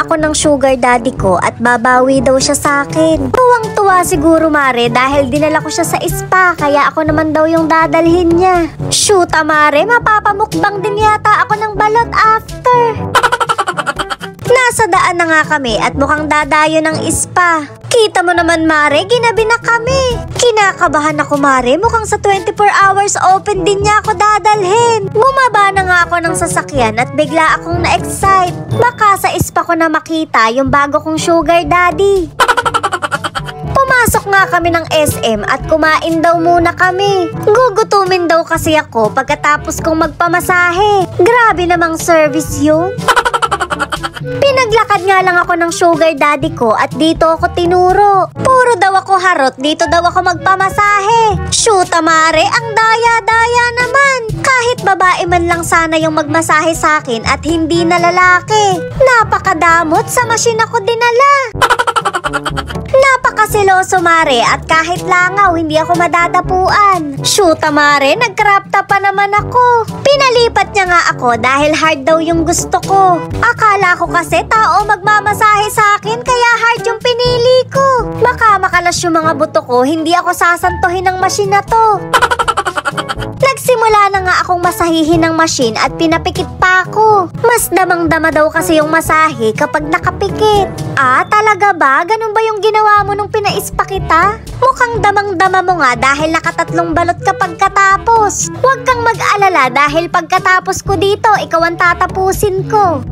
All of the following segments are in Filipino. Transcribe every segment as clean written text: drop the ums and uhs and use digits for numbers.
ako ng sugar daddy ko at babawi daw siya sa akin. Tuwang-tuwa siguro mare dahil dinala ko siya sa spa kaya ako naman daw yung dadalhin niya. Shoot mare, mapapamukbang din yata ako ng balot after. Nasa daan na nga kami at mukhang dadayo ng spa. Kita mo naman mare, ginabi na kami. Kinakabahan ako mare, mukhang sa 24 hours open din niya ako dadalhin. Bumaba na nga ako ng sasakyan at bigla akong na-excite. Baka sa spa ko na makita yung bago kong sugar daddy. Pumasok nga kami ng SM at kumain daw muna kami. Gugutumin daw kasi ako pagkatapos kong magpamasahe. Grabe namang service yun. Pinaglakad nga lang ako ng sugar daddy ko at dito ako tinuro. Puro daw ako harot, dito daw ako magpamasahe. Shoot mare, ang daya-daya naman. Kahit babae man lang sana yung magmasahe sa akin at hindi na lalaki. Napakadamot sa machine ako dinala. Napakasiloso mare at kahit langaw hindi ako madadapuan. Shoot mare, nag-crop top pa naman ako. Pinalipat niya nga ako dahil hard daw yung gusto ko. Akala ko kasi tao magmamasahe sa akin kaya hard yung pinili ko. Baka makalas yung mga buto ko, hindi ako sasantuhin ng machine na to. Nagsimula na nga akong masahihin ng machine at pinapikit pa ako. Mas damang-dama daw kasi yung masahe kapag nakapikit. Ah, talaga ba? Ganun ba yung ginawa mo nung pinaispa kita? Mukhang damang-dama mo nga dahil nakatatlong balot ka pagkatapos. Huwag kang mag-alala dahil pagkatapos ko dito, ikaw ang tatapusin ko.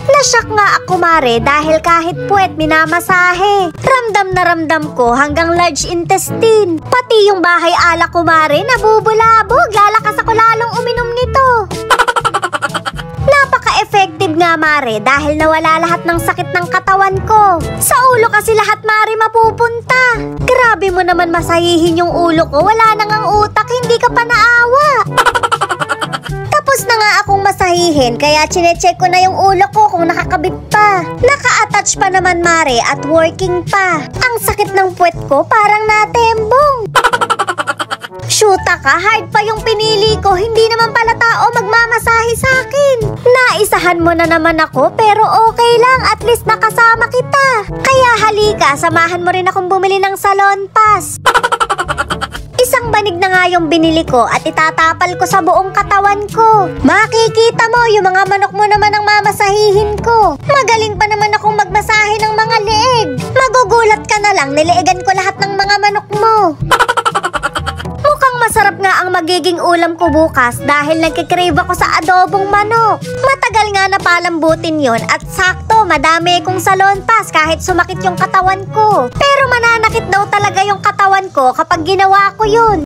Nasyak nga ako mare dahil kahit puwet minamasahe. Ramdam na ramdam ko hanggang large intestine. Pati yung bahay ala ko mare nabubulabog. Lalakas ako lalong uminom nito. Napaka-effective nga mare dahil nawala lahat ng sakit ng katawan ko. Sa ulo kasi lahat mare mapupunta. Grabe mo naman masahihin yung ulo ko. Wala nang ang utak, hindi ka pa naawa. Tapos na nga akong masahihin kaya chinecheck ko na yung ulo ko kung nakakabit pa. Naka-attach pa naman mare at working pa. Ang sakit ng puwet ko parang natembong. Shoota ka, hard pa yung pinili ko. Hindi naman pala tao magmamasahe sa akin. Naisahan mo na naman ako pero okay lang, at least nakasama kita. Kaya halika, samahan mo rin akong bumili ng salon pass. Isang banig na nga yung binili ko at itatapal ko sa buong katawan ko. Makikita mo yung mga manok mo naman ang mamasahihin ko. Magaling pa naman akong magmasahe ng mga leeg. Magugulat ka na lang, niliigan ko lahat ng mga manok mo. Mukhang masarap nga ang magiging ulam ko bukas dahil nagkikrave ako sa adobong manok. Matagal nga na palambutin yon at sakto madami kong salon pass kahit sumakit yung katawan ko. Pero mananakit daw talaga yung katawan ko kapag ginawa ko yun.